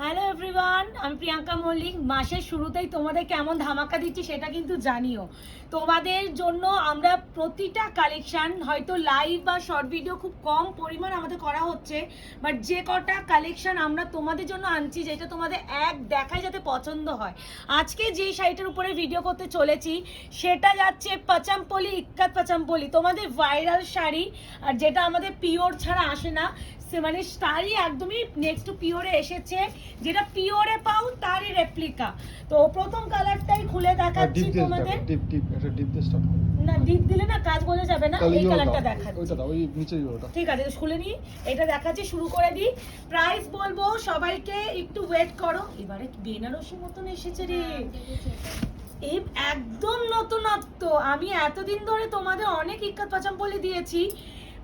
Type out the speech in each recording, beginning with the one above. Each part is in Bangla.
হ্যালো এভরিওয়ান, আমি প্রিয়াঙ্কা মল্লিক। মাসের শুরুতেই তোমাদের কেমন ধামাকা দিচ্ছি সেটা কিন্তু জানিও। তোমাদের জন্য আমরা প্রতিটা কালেকশন, হয়তো লাইভ বা শর্ট ভিডিও খুব কম পরিমাণ আমাদের করা হচ্ছে, বাট যে কটা কালেকশন আমরা তোমাদের জন্য আনছি যেটা তোমাদের এক দেখায় যাতে পছন্দ হয়। আজকে যে শাড়িটার উপরে ভিডিও করতে চলেছি সেটা যাচ্ছে পাচামপলি, ইক্কাত পাচামপলি, তোমাদের ভাইরাল শাড়ি, আর যেটা আমাদের পিওর ছাড়া আসে না। মানে শাড়ি একদমই নেক্সট টু পিওরে এসেছে, যেটা পিওরে পাও তারই রেপ্লিকা। তো প্রথম কালারটাই খুলে দেখাচ্ছি তোমাদের। না ডিপ দিলে না কাজ বোঝা যাবে না, এই কালারটা দেখাচ্ছি। ঠিক আছে, খুলে নি, এটা দেখাচ্ছি, শুরু করে দিই। প্রাইস বলবো, সবাইকে একটু ওয়েট করো। এবারে বেনারসি মতন এসেছে রে, এই একদম নতুনত্ব। আমি এতদিন ধরে তোমাদের অনেক ইক্কাত পাচামপলি দিয়েছি,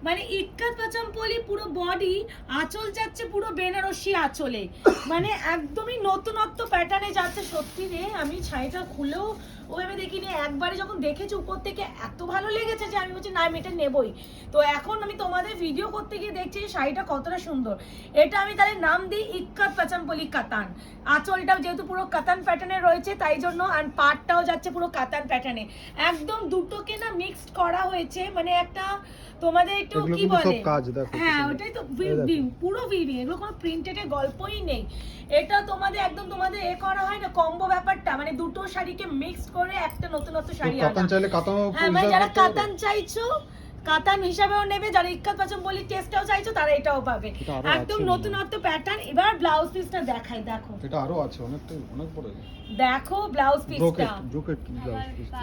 মানে ইক্কাত পাচামপলি পুরো বডি, আঁচল যাচ্ছে পুরো বেনারসি আঁচলে, মানে একদমই নতুনত্ব প্যাটার্নে যাচ্ছে। সত্যি রে, আমি শাড়িটা খুলেও ওইভাবে দেখিনি, একবারে যখন দেখেছি উপর থেকে এত ভালো লেগেছে যে আমি বলছি না আমি এটা নেবই। তো এখন আমি তোমাদের ভিডিও করতে গিয়ে দেখছি শাড়িটা কতটা সুন্দর। এটা আমি তাহলে নাম দিই ইক্কাত পাচামপলি কাতান। আঁচলটাও যেহেতু পুরো কাতান প্যাটার্নে রয়েছে তাই জন্য, আর পাটটাও যাচ্ছে পুরো কাতান প্যাটার্নে, একদম দুটোকে না মিক্সড করা হয়েছে। মানে একটা তোমাদের একটু কি বলে, হ্যাঁ ওটাই তো, পুরো ভিভি, এগুলো কোনো প্রিন্টেড গল্পই নেই। এটা তোমাদের একদম তোমাদের করা হয় না কম্বো ব্যাপারটা, মানে দুটো শাড়িকে মিক্সড করে একটা নতুনত্ব শাড়ি আনা। হ্যাঁ, মানে যারা কাতান চাইছো কাতান হিসাবেও নেবে, যারা ইক্কাত পাচামপলি টেস্টটাও চাইছো তারা এটাও পাবে, একদম নতুনত্ব প্যাটার্ন। এবার ব্লাউজ পিসটা দেখাই, দেখো এটা আরো আছে, অনেক বড়। দেখো ব্লাউজ পিসটা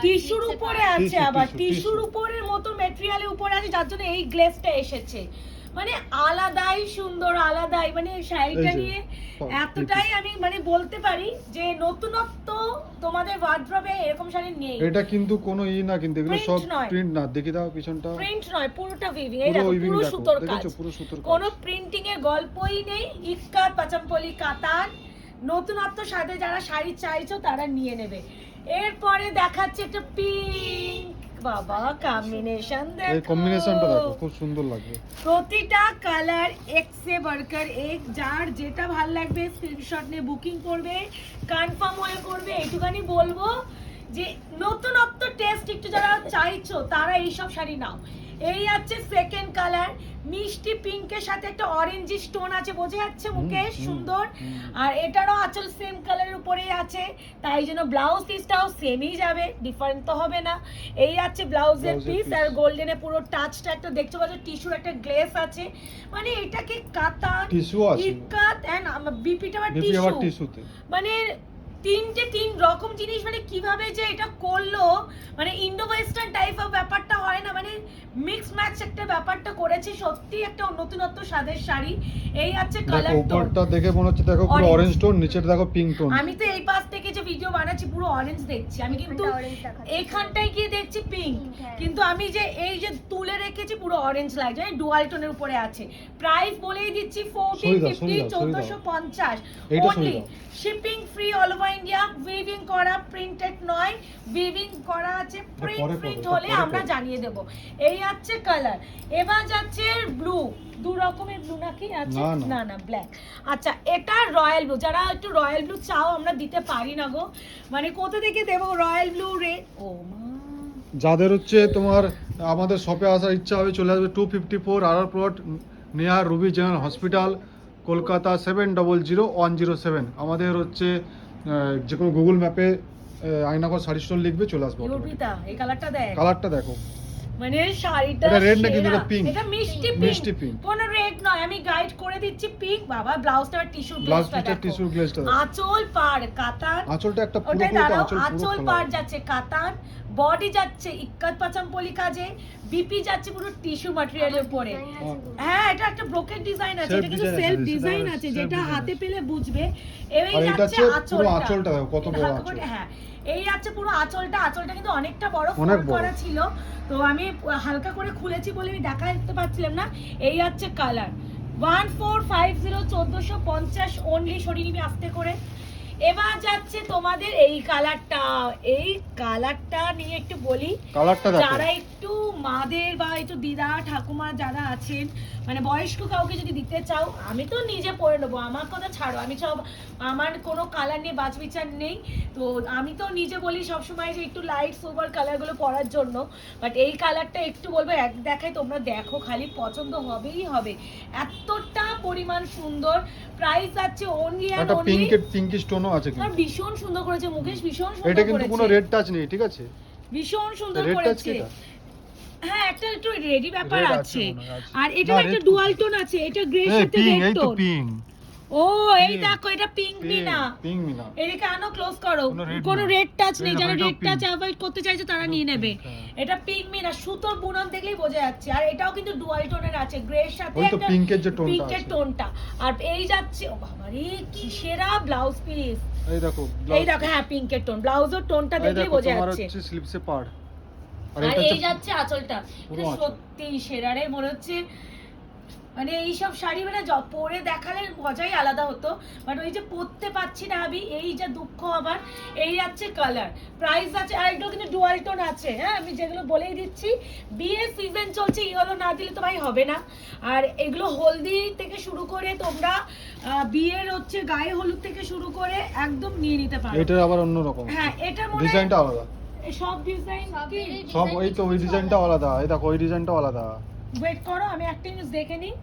টিস্যুর উপরে আছে, আবার টিস্যুর উপরের মতো ম্যাটেরিয়ালের উপরে আছে, যার জন্য এই গ্লেজটা এসেছে। মানে আলাদাই সুন্দর, আলাদাই, মানে শাড়িটা নিয়ে এতটাই আমি মানে বলতে পারি যে নতুনত্ব তোমাদের ওয়ার্ড্রবে এরকম শাড়ি নেই। এটা কিন্তু কোনো না, কিন্তু এগুলো সব প্রিন্ট না। দেখি দাও পিছনটা, প্রিন্ট নয়, পুরোটা উইভিং। এই দেখো পুরো সুতোর কাজ, কোনো প্রিন্টিং এর গল্পই নেই। ইক্কাত পাচামপলি কাতান, নতুনত্ব সাথে যারা শাড়ি চাইছো তারা নিয়ে নেবে। এরপরে দেখাচ্ছে একটা পিঙ্ক, বাবা কম্বিনেশন দেখো, এই কম্বিনেশনটা দেখো, খুব সুন্দর লাগবে। প্রতিটা কালার এক সে বাড়কর এক, যার যেটা ভালো লাগবে স্ক্রিনশট নিয়ে বুকিং করবে, কনফার্ম হয়ে করবে। এইটুখানি বলবো যে নতুনত্ব টেস্ট একটু যারা চাইছো তারা এইসব শাড়ি নাও। এই আছে সেকেন্ড কালার, মিষ্টি পিঙ্কের সাথে একটা অরেঞ্জি স্টোন আছে, বোঝা যাচ্ছে মুখে, সুন্দর। আর এটারও আঁচল সেম কালারের উপরেই আছে, তাই জন্য ব্লাউজ পিসটাও সেমই যাবে, ডিফারেন্ট তো হবে না। এই আছে ব্লাউজের পিস, আর গোল্ডেনে পুরো টাচটা একটা দেখছো, বাজে টিস্যুর একটা গ্লেস আছে, মানে এটাকে কাতান ইক্কাত এন্ড বিপিটা আবার টিস্যু, মানে তিন রকম জিনিস, মানে কিভাবে যে এটা করলো, মানে ইন্ডো ওয়েস্টার্ন টাইপ অফ ব্যাপারটা হয় না, মানে মিক্স ম্যাচ একটা ব্যাপারটা করেছে। সত্যি একটা নতুনত্ব স্বাদের শাড়ি। এই আছে কালার উপরটা দেখে মনে হচ্ছে দেখো পুরো অরেঞ্জ টোন, নিচেটা দেখো পিঙ্ক টোন। আমি তো এই পাশ থেকে যে ভিডিও বানাচ্ছি পুরো অরেঞ্জ দেখছি আমি, কিন্তু এখানটায় গিয়ে দেখছি পিঙ্ক, কিন্তু আমি যে এই যে তুলে রেখেছি পুরো অরেঞ্জ লাগছে, ডুয়াল টোনের উপরে আছে। প্রাইস বলেই দিচ্ছি 1450, 1450 only, shipping free all over India. Weaving করা, প্রিন্টেড নয়, উইভিং করা আছে, প্রিন্ট হলে আমরা জানিয়ে দেব। এই আছে কালার। এবার যাচ্ছে ব্লু, দু রকমের ব্লু নাকি আছে, না না ব্ল্যাক। আচ্ছা, এটা রয়্যাল ব্লু, যারা একটু রয়্যাল ব্লু চাও আমরা দিতে পারি না গো, মানে কোথা থেকে দেবো রয়্যাল ব্লু রে। ও মা, যাদের হচ্ছে তোমার আমাদের শপে আসার ইচ্ছা হবে চলে আসবে 254 RR plot, near Ruby general hospital, Kolkata 700107। আমাদের হচ্ছে যে কোনো গুগল ম্যাপে আয়নাঘর শাড়ি স্টোর লিখবে, চলে আসবে। এই কালারটা দেখ, কালারটা দেখো, মানে শাড়িটা এটা রেড না কিন্তু এটা পিঙ্ক, এটা মিষ্টি পিঙ্ক, কোন রেড নয়, আমি গাইড করে দিচ্ছি পিঙ্ক। বাবা ব্লাউজটা টিস্যু গ্লেজটা, আঁচল পার কাতান, আঁচলটা একটা পুরো আঁচল পার যাচ্ছে কাতান, বডি যাচ্ছে ইক্কাত পাচামপলি কাজে, বিপি যাচ্ছে পুরো টিস্যু ম্যাটেরিয়ালের উপরে। হ্যাঁ, এটা একটা ব্রোকেট ডিজাইন আছে, এটা কিন্তু সেলফ ডিজাইন আছে, যেটা হাতে পেলে বুঝবে। এই যাচ্ছে আঁচলটা দেখো কত বড় আঁচল। হ্যাঁ, এই আছে পুরো আঁচলটা কিন্তু অনেকটা বড় ফোল্ড করা ছিল, তো আমি হালকা করে খুলেছি বলে আমি দেখাতে পারছিলাম না। এই আছে কালার 1450, 1450 অনলি, সরিয়ে নিবি আস্তে করে। এবার যাচ্ছে তোমাদের এই কালারটা নিয়ে একটু বলি, যারা একটু মাদের বা একটু দিদা ঠাকুমা যারা আছেন, মানে বয়স্ক কাউকে যদি দিতে চাও, আমি তো নিজে পরে নেবো, আমার কথা ছাড়ো, আমি সব আমার কোনো কালার নিয়ে বাছবিচার নেই। তো আমি তো নিজে বলি সবসময় যে একটু লাইট সোবার কালারগুলো পরার জন্য, বাট এই কালারটা একটু বলবো এক দেখায় তোমরা দেখো, খালি পছন্দ হবেই হবে, এতটা পরিমাণ সুন্দর। প্রাইস আছে অনলি এন্ড একটা অনলি, পিঙ্কি স্টোনও আছে আর কিন্তু। ভীষণ সুন্দর করেছে মুকেশ, ভীষণ এটা সুন্দর কিন্তু কোনো করেছে, রেড টাচ নেই, ঠিক আছে? ভীষণ সুন্দর রেড টাচ করেছে। কি এটা? হ্যাঁ একটা একটু রেডি ব্যাপার Red আছে, মনে হয় আছে। আর এটা না, একটা red ডুয়াল টোন আছে, এটা গ্রে এই সাথে পিঙ্ক, রেড এই তো টোন। পিঙ্ক। ও এই Pink, দেখো, এটা পিঙ্ক মিনা, পিঙ্ক মিনা। এদিকে আনো ক্লোজ করো, কোনো red কোনো না। রেড টাচ নেই, এই দেখো, যারা এটাও রেড টাচ pink। অ্যাভয়েড করতে চাইছে তারা এটাও নিয়ে নেবে। pink, হ্যাঁ। এটা পিঙ্ক মিনা, সুতোর বুনন দেখলেই বোঝা যাচ্ছে, আর এটাও কিন্তু ডুয়াল টোনের আছে, গ্রে এর সাথে ওই তো একটা পিঙ্কের যে টোনটা পিঙ্কের আছে। টোনটা। আর এই যাচ্ছে, ও বাবারে কিসেরা ব্লাউজ পিস, এই দেখো এই দেখো, হ্যাঁ পিঙ্কের টোন, ব্লাউজের টোনটা দেখলেই বোঝা তোমার যাচ্ছে। হচ্ছে স্লিপসে পাড়। আর আর এটা এই হচ্ছে যাচ্ছে আঁচলটা, পুরো এটা আঁচল। সত্যি সেরা রে, মনে হচ্ছে মানে এইসব শাড়ি মানে পরে দেখালে মজাই আলাদা হতো, বাট ওই যে পরতে পারছি না আমি, এই যে দুঃখ আমার। এই যাচ্ছে কালার, প্রাইস আছে, আর এগুলো কিন্তু ডুয়াল টোন আছে, হ্যাঁ আমি যেগুলো বলেই দিচ্ছি, বিয়ের সিজন চলছে, ইয়েলো না দিলে তো ভাই হবে না। আর এগুলো হলদি থেকে শুরু করে তোমরা বিয়ের হচ্ছে গায়ে হলুদ থেকে শুরু করে একদম নিয়ে নিতে পারো। এটার আবার অন্য রকম, হ্যাঁ এটার মনে ডিজাইনটা আলাদা। সব ডিজাইন কি, সব ওই তো ওই ডিজাইনটা আলাদা, এই দেখো ওই ডিজাইনটাও আলাদা। ওয়েট করো আমি একটা জিনিস দেখে নিই।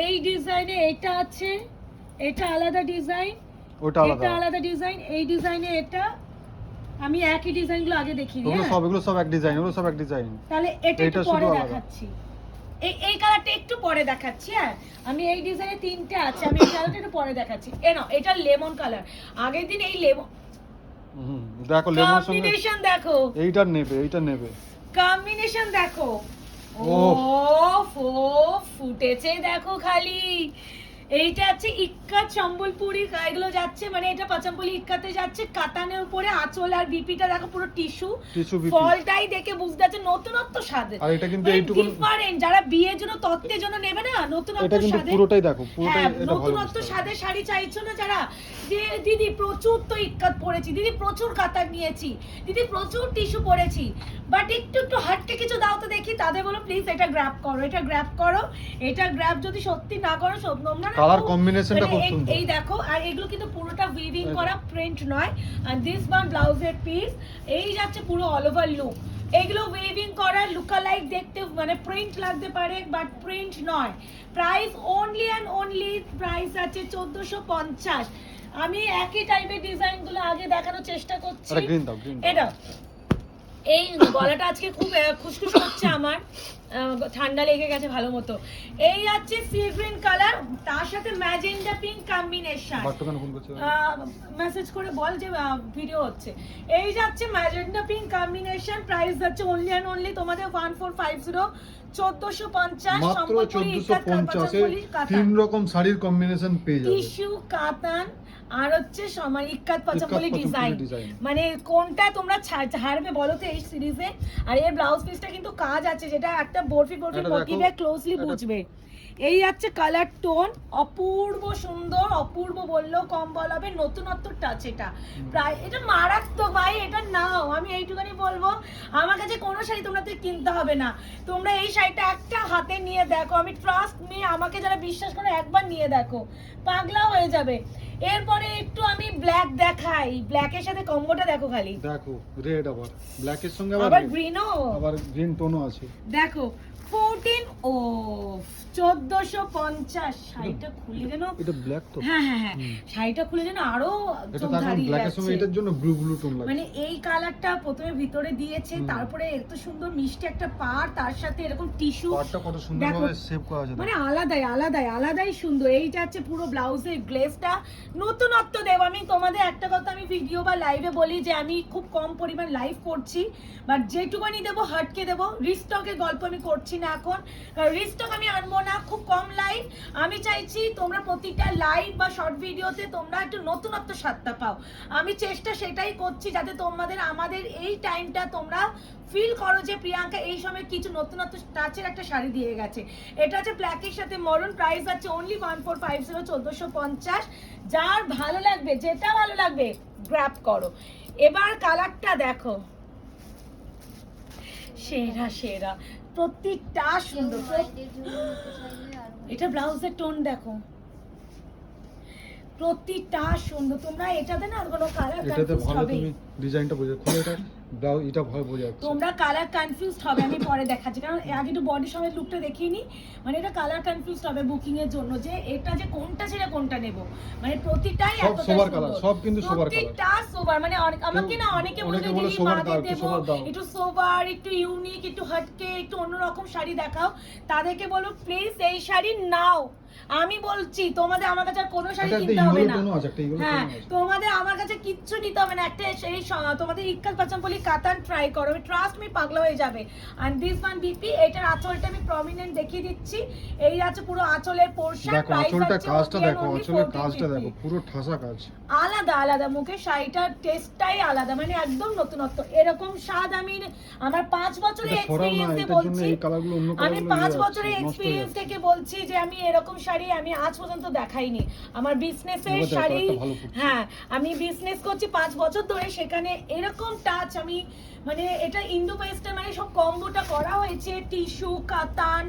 এই ডিজাইনে এটা আছে, এটা আলাদা ডিজাইন, ওটা আলাদা। এটা আলাদা ডিজাইন, এই ডিজাইনে এটা, আমি একই ডিজাইনগুলো আগে দেখিনি। এগুলো সব এক ডিজাইন, ওগুলো সব এক ডিজাইন। তাহলে এটা একটু এটা পরে শুধু আলাদা। দেখাচ্ছি, এই কালারটা একটু পরে দেখাচ্ছি। হ্যাঁ আমি এই ডিজাইনে তিনটে আছে, আমি এই কালারটা একটু পরে দেখাচ্ছি। এ নাও, এটা লেমন কালার, আগের দিন এই লেমন দেখো লেমনের সঙ্গে কম্বিনেশন দেখো, এইটা নেবে। কম্বিনেশন দেখো, ও ফুটেছে দেখো খালি। এইটা আছে ইক্কাত সম্বলপুরি, এগুলো যাচ্ছে মানে এটা পাচামপল্লি ইক্কাতে যাচ্ছে, কাতানের উপরে আঁচল, আর বিপিটা দেখো পুরো টিস্যু, ফলটাই দেখে বুঝতে যাচ্ছে নতুনত্ব স্বাদে। আর এটা কিন্তু এইটুকু ডিফারেন্ট, যারা বিয়ের জন্য তত্ত্বের জন্য নেবে না নতুনত্ব এটা কিন্তু স্বাদে, পুরোটাই দেখো, পুরোটাই হ্যাঁ এটা ভালো। নতুনত্ব স্বাদের শাড়ি চাইছো না যারা, যে দিদি প্রচুর তো ইক্কাত পরেছি, দিদি প্রচুর কাতার নিয়েছি, দিদি প্রচুর টিস্যু পরেছি, বাট একটু একটু হাটকে কিছু দাও তো দেখি, তাদের বলো প্লিজ এটা গ্র্যাব করো, এটা গ্র্যাব করো, এটা গ্র্যাব যদি সত্যি না করো তোমরা না, কালার কম্বিনেশনটা খুব সুন্দর। এই দেখো, আর এগুলো কিন্তু পুরোটা উইভিং করা, প্রিন্ট নয়। আর দিস ওয়ান ব্লাউজের পিস, এই যাচ্ছে পুরো অল ওভার লুক, এগুলো ওয়েভিং করা, লুকালাইক দেখতে মানে প্রিন্ট লাগতে পারে বাট প্রিন্ট নয়। Price only and only, price আছে 1450। আমি একই টাইপের ডিজাইনগুলো আগে দেখানোর চেষ্টা করছি। এটা এই গলাটা আজকে খুব খুশখুশ করছে আমার, ঠান্ডা লেগে গেছে ভালো মতো। এই আছে সি গ্রিন কালার, তার সাথে ম্যাজেন্ডা পিঙ্ক কম্বিনেশন, মেসেজ করে বল যে ভিডিও হচ্ছে। এই যাচ্ছে ম্যাজেন্ডা পিঙ্ক কম্বিনেশন, প্রাইস যাচ্ছে অনলি এন্ড অনলি তোমাদের 1450, 1450 মাত্র 1450 তিন রকম শাড়ির কম্বিনেশন পেয়ে যাবে, টিস্যু কাতান আর হচ্ছে সমান ইক্কাত পাচামপল্লি ডিজাইন। মানে কোনটা তোমরা ছাড়বে বলো তো এই সিরিজে। আর এর ব্লাউজ পিসটা কিন্তু কাজ আছে, যেটা একটা বরফি মোটিভে ক্লোজলি বুঝবে। এই যাচ্ছে কালার টোন, অপূর্ব সুন্দর, অপূর্ব বললেও কম বলা হবে, নতুনত্ব টাচ। এটা প্রায় এটা মারাত্মক ভাই, এটা নাও, আমি এইটুখানি বলবো। আমার কাছে কোনো শাড়ি তোমরা কিনতে হবে না, তোমরা এই শাড়িটা একটা হাতে নিয়ে দেখো, আমি ট্রাস্ট মি, আমাকে যারা বিশ্বাস করে একবার নিয়ে দেখো পাগলা হয়ে যাবে। এরপরে একটু আমি ব্ল্যাক দেখাই, ব্ল্যাকের সাথে কম্বোটা দেখো খালি, দেখো রেড, আবার ব্ল্যাকের সঙ্গে আবার গ্রিনও, আবার গ্রিন টোনও আছে। দেখো 14 ও 1450। শাড়িটা খুলে যেন, এটা ব্ল্যাক তো, হ্যাঁ হ্যাঁ হ্যাঁ, শাড়িটা খুলে যেন আরো এটা দেখো ব্ল্যাকের সঙ্গে এটার জন্য ব্লু ব্লু টোন লাগে, মানে এই কালারটা প্রথমে ভিতরে দিয়েছে, তারপরে এত সুন্দর মিষ্টি একটা পাড়, তার সাথে এরকম টিস্যু, পাড়টা কত সুন্দরভাবে শেপ করা আছে, মানে আলাদাই সুন্দর। এইটা হচ্ছে পুরো ব্লাউজের গ্লেজটা নতুনত্ব দেব। আমি তোমাদের একটা কথা আমি ভিডিও বা লাইভে বলি যে আমি খুব কম পরিমাণ লাইভ করছি, বাট যেটুকুনি দেবো হাটকে দেবো। রিস্টকের গল্প আমি করছি না এখন, কারণ রিস্টক আমি আনবো না, খুব কম লাইভ। আমি চাইছি তোমরা প্রতিটা লাইভ বা শর্ট ভিডিওতে তোমরা একটু নতুনত্ব স্বাদটা পাও। আমি চেষ্টা সেটাই করছি যাতে তোমাদের আমাদের এই টাইমটা তোমরা ফিল করো যে প্রিয়াঙ্কা এই সময় কিছু নতুনত্ব টাচের একটা শাড়ি দিয়ে গেছে। এটা হচ্ছে ব্ল্যাকের সাথে মরুন, প্রাইস আছে অনলি 1450, 1450। যার ভালো লাগবে, যেটা ভালো লাগবে গ্র্যাব করো। এবার কালারটা দেখো, সেরা সেরা, প্রত্যেকটা সুন্দর। এটা ব্লাউজের টোন দেখো, প্রত্যেকটা সুন্দর। তোমরা এটাতে না কোনো কালার এটাতে কনফিউজ ভালো হবে, তুমি ডিজাইনটা বুঝে খুলে এটা ব্লাউজ, এটা ভালো বোঝা যাচ্ছে। তোমরা কালার কনফিউজ হবে, আমি পরে দেখাচ্ছি, কারণ আগে একটু বডি সমেত লুকটা দেখিয়ে নি। মানে এটা কালার কনফিউজ হবে বুকিং এর জন্য, যে এটা যে কোনটা ছেড়ে কোনটা নেব। মানে প্রতিটাই সব এতটা সোবার সুন্দর। কালার, সব কিন্তু সোবার কালার, প্রত্যেকটা সোবার। মানে আমাকে না অনেকে বলে অনেকে বলে দিদি সোবার মাকে দাও, একটু দেবো সোবার দাও। একটু সোবার, একটু ইউনিক, একটু হটকে, একটু অন্যরকম শাড়ি দেখাও। তাদেরকে বলো প্লিজ এই শাড়ি নাও। আমি বলছি তোমাদের আমার কাছে আর কোনো শাড়ি এটা কিনতে হবে না। টোনও আছে, একটা ইয়েলো হ্যাঁ, টোনও আছে। তোমাদের আমার কাছে কিচ্ছু নিতে হবে না। একটা সেই তোমাদের ইক্কাত পাচামপল্লি কাতান ট্রাই করো, ট্রাস্ট মি, পাগলা হয়ে যাবে। আর দিস ওয়ান বিপি, এটার আঁচলটা আমি প্রমিনেন্ট দেখিয়ে দিচ্ছি। এই আছে পুরো আঁচলের পোরশন। দেখো আঁচলটা, কাজটা দেখো, আঁচলের কাজটা দেখো, পুরো ঠাসা কাজ। আলাদা আলাদা মুখে শাড়িটার টেস্টটাই আলাদা, মানে একদম নতুনত্ব। এরকম স্বাদ আমি আমার 5 বছরের এটা ছড়াও না, এক্সপেরিয়েন্সে এটার জন্য বলছি। এই কালারগুলো অন্য আমি কালারগুলো 5 নিয়ে বছরের যাচ্ছে, নষ্ট হয়ে এক্সপেরিয়েন্স যাচ্ছে। থেকে বলছি যে আমি এরকম শাড়ি আমি আজ পর্যন্ত দেখাইনি। আমার বিজনেসের এবার দেখো, শাড়ি, একটা ভালো ফুটছে। হ্যাঁ আমি বিজনেস করছি 5 বছর ধরে, সেখানে এরকম টাচ আমি, মানে এটা ইন্দো ওয়েস্টার্ন, মানে সব কম্বোটা করা হয়েছে, টিস্যু, কাতান,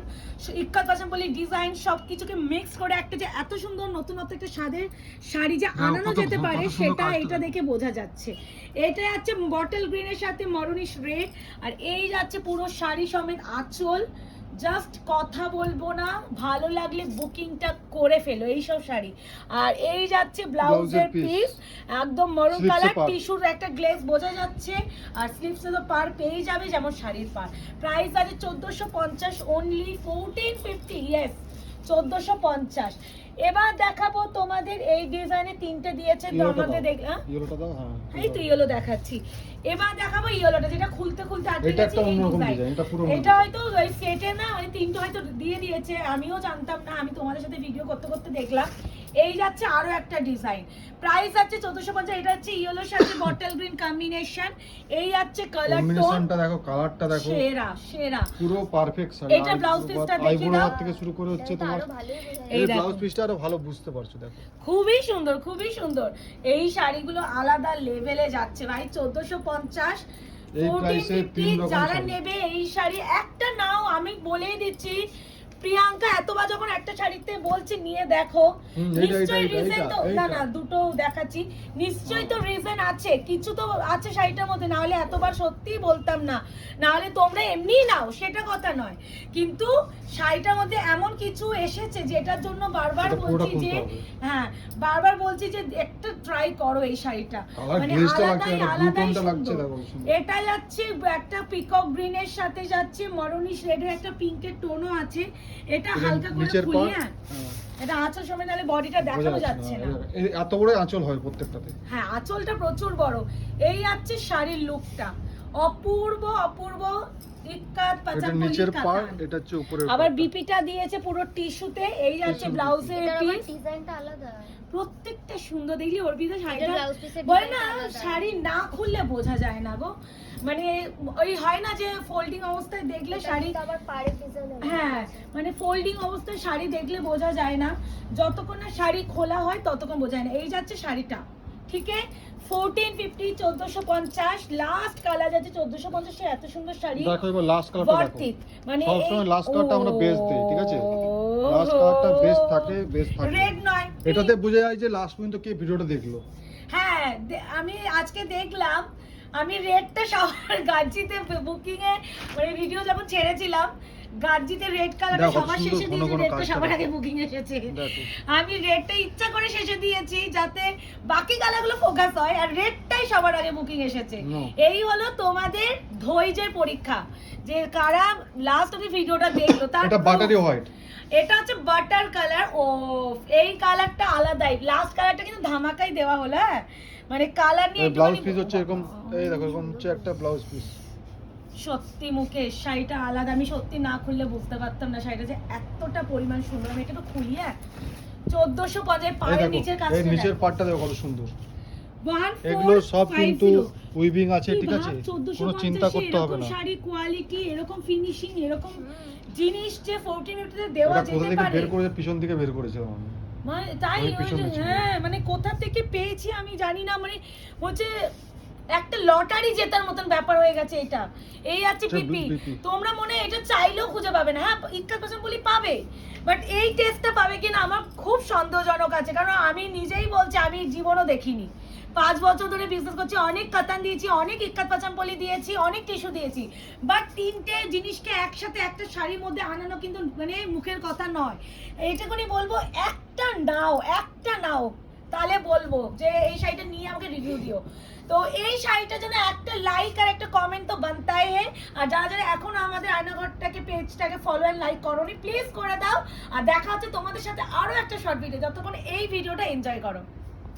ইক্কাত পাচামপল্লি ডিজাইন সবকিছুকে মিক্স করে একটা যে এত সুন্দর নতুনত্ব একটা স্বাদের শাড়ি যে আনানো যেতে পারে, সেটা এটা দেখে বোঝা যাচ্ছে। এটা যাচ্ছে বটল গ্রিনের সাথে মরুনিশ রেড, আর এই যাচ্ছে পুরো শাড়ি সমেত আঁচল। জাস্ট কথা বলবো না, ভালো লাগলে বুকিংটা করে ফেলো এইসব শাড়ি। আর এই যাচ্ছে ব্লাউজের পিস, একদম মরুন Sleeves এ কালার, পাড়। টিস্যুর একটা গ্লেজ বোঝা যাচ্ছে। আর স্লিভসে তো পার পেয়ে যাবে যেমন শাড়ির পার। প্রাইস আছে 1450 অনলি, 1450, ইয়েস 1450। এবার দেখাবো তোমাদের এই ডিজাইনে 3টে দিয়েছে তো ইয়েলোটা আমাদের দাও, দেখলাম। ইয়েলোটা দাও, হ্যাঁ এই তো ইয়েলো দেখাচ্ছি। এবার দেখাবো ইয়েলোটা, যেটা খুলতে খুলতে আটকে এটা গেছে একটা এই অন্যরকম ডিজাইন। ডিজাইন, এটা পুরো এটা হয়তো ওই সেটে না, মানে 3টে হয়তো দিয়ে দিয়েছে, আমিও জানতাম না, আমি তোমাদের সাথে ভিডিও করতে করতে দেখলাম। এই যাচ্ছে আরো একটা ডিজাইন, প্রাইস আছে 1450। এটা হচ্ছে ইয়েলোর সাথে বটল গ্রিন কম্বিনেশন। এই যাচ্ছে কালার টোন, কম্বিনেশনটা দেখো, কালারটা দেখো, সেরা সেরা। পুরো পারফেক্ট শাড়ি। এটা ব্লাউজ পিসটা দেখিয়ে দাও। হাত থেকে শুরু করে হচ্ছে তোমার এই এই দেখো। ব্লাউজ পিসটা আরো ভালো বুঝতে পারছো, দেখো খুবই সুন্দর, খুবই সুন্দর। এই শাড়িগুলো আলাদা লেভেলে যাচ্ছে ভাই। 1450, এই প্রাইসে 1450 তিন রকম যারা শাড়ি। নেবে এই শাড়ি একটা নাও, আমি বলেই দিচ্ছি। প্রিয়াঙ্কা এতবার যখন একটা শাড়িতে বলছে নিয়ে দেখো, নিশ্চয়ই রিজন তো না, না দুটো দেখাচ্ছি, নিশ্চয়ই তো রিজন আছে, কিছু তো আছে শাড়িটার মধ্যে, না হলে এতবার সত্যিই বলতাম না। না হলে তোমরা এমনিই নাও, সেটা কথা নয়, কিন্তু শাড়িটার মধ্যে এমন কিছু এসেছে যেটার জন্য বারবার বলছি যে, হ্যাঁ বারবার বলছি যে একটা ট্রাই করো এই শাড়িটা। মানে আলাদাই আলাদাই সুন্দর। এটা যাচ্ছে একটা পিকক গ্রিনের সাথে যাচ্ছে মরুনিশ রেডের একটা পিঙ্কের টোনও আছে। এটা হালকা করে খুলিয়ে, এটা আঁচল সময় নালে বডিটা দেখানো যাচ্ছে না। এত বড় আঁচল হয় প্রত্যেকটাতে। হ্যাঁ আঁচলটা প্রচুর বড়। এই যাচ্ছে শাড়ির লুকটা, অপূর্ব অপূর্ব। ইক্কাত পাচামপল্লি নিচের পার্ট, কাতান, এটা হচ্ছে উপরের। আবার বিপিটা দিয়েছে পুরো টিস্যুতে। এই যাচ্ছে ব্লাউজের পিস, ডিজাইনটা আলাদা, প্রত্যেকটা সুন্দর। দেখলি অর্পিতা শাড়িটা ব্লাউজ পিসের বলে না, ডিজাইনটা আলাদা। শাড়ি না খুললে বোঝা যায় না গো। মানে ওই হয় না যে ফোল্ডিং অবস্থায় দেখলে শাড়ি, আবার পাড়ের ডিজাইন, হ্যাঁ মানে ফোল্ডিং অবস্থায় শাড়ি দেখলে বোঝা যায় না, যতক্ষণ না শাড়ি খোলা হয় ততক্ষণ বোঝা যায় না। এই যাচ্ছে শাড়িটা, ঠিক আছে 1450, 1450 লাস্ট কালার যাচ্ছে 1450 এত সুন্দর শাড়ি। দেখো এবার লাস্ট কালারটা দেখো, বর্তিত, মানে সব সময় লাস্ট কালারটা আমরা বেস দেই, ঠিক আছে, লাস্ট কালারটা বেস থাকে, বেস থাকে। রেড নয়, এটাতে বোঝা যায় যে লাস্ট পর্যন্ত কে ভিডিওটা দেখলো। হ্যাঁ আমি আজকে দেখলাম, আমি রেডটা সবার গার্জিতে বুকিং এ, মানে ভিডিও যখন ছেড়েছিলাম গার্জিতে রেড কালারটা দেখো, সবার সুন্দর শেষে ঘন দিয়েছি, ঘন রেডটা কাজটা সবার দেখো। আগে বুকিং এসেছে। দেখো। আমি রেডটা ইচ্ছা করে শেষে দিয়েছি যাতে বাকি কালারগুলো ফোকাস হয়, আর রেডটাই সবার আগে বুকিং এসেছে। No. এই হলো তোমাদের ধৈর্যের পরীক্ষা, যে কারা লাস্ট অবধি ভিডিওটা দেখলো। তার এটা বাটারি হোয়াইট, এটা হচ্ছে বাটার কালার। ও এই কালারটা আলাদাই, লাস্ট কালারটা কিন্তু ধামাকাই দেওয়া হলো। হ্যাঁ মানে কালার নিয়ে ব্লাউজ পিস হচ্ছে এরকম, এই দেখো এরকম হচ্ছে একটা ব্লাউজ পিস। সত্যি মুখে শাড়িটা আলাদা, আমি সত্যি না খুললে বুঝতে পারতাম না শাড়িটা যে এতটা পরিমাণ সুন্দর। আমি এটা তো খুলি, 1450 এই পায়ের দেখো, নিচের এই কাজটা নিচের পার্টটা দেখো কত সুন্দর। 1450 এগুলো সব কিন্তু উইভিং আছে, ঠিক আছে, কোনো চিন্তা করতে হবে না। শাড়ি কোয়ালিটি, এরকম ফিনিশিং, এরকম জিনিস যে 1450 তে দেওয়া এটা কোথা যেতে থেকে পারে, বের করেছে, পিছন থেকে বের করেছিলাম আমি। মানে তাই ওই পিছনে ছিল। হ্যাঁ মানে কোথা থেকে পেয়েছি আমি জানি না, মানে হচ্ছে একটা লটারি জেতার মতন ব্যাপার হয়ে গেছে এটা। এই আছে আচ্ছা, পিপি, পিপি। তোমরা মনে হয় এটা চাইলেও খুঁজে পাবে না। হ্যাঁ, ইক্কাত পাচান বলি পাবে, বাট এই টেস্টটা পাবে কিনা আমার খুব সন্দেহজনক আছে, কারণ আমি নিজেই বলছি আমি জীবনও দেখিনি। 5 বছর ধরে বিজনেস করছি, অনেক কাতান দিয়েছি, অনেক ইক্কাত পাচান পলি দিয়েছি, অনেক টিস্যু দিয়েছি, বাট তিনটে জিনিসকে একসাথে একটা শাড়ির মধ্যে আনানো কিন্তু মানে মুখের কথা নয়। এইটুকুনি বলবো, একটা নাও তাহলে বলবো যে এই শাড়িটা নিয়ে আমাকে রিভিউ দিও। তো এই শাড়িটার জন্য একটা লাইক আর একটা কমেন্ট তো বানতাই হে। আর যারা যারা এখন আমাদের আয়নাঘরটাকে পেজটাকে ফলো এন্ড লাইক করোনি, প্লিজ করে দাও। আর দেখা হচ্ছে তোমাদের সাথে আরো একটা শর্ট ভিডিও, যতক্ষণ এই ভিডিওটা এনজয় করো।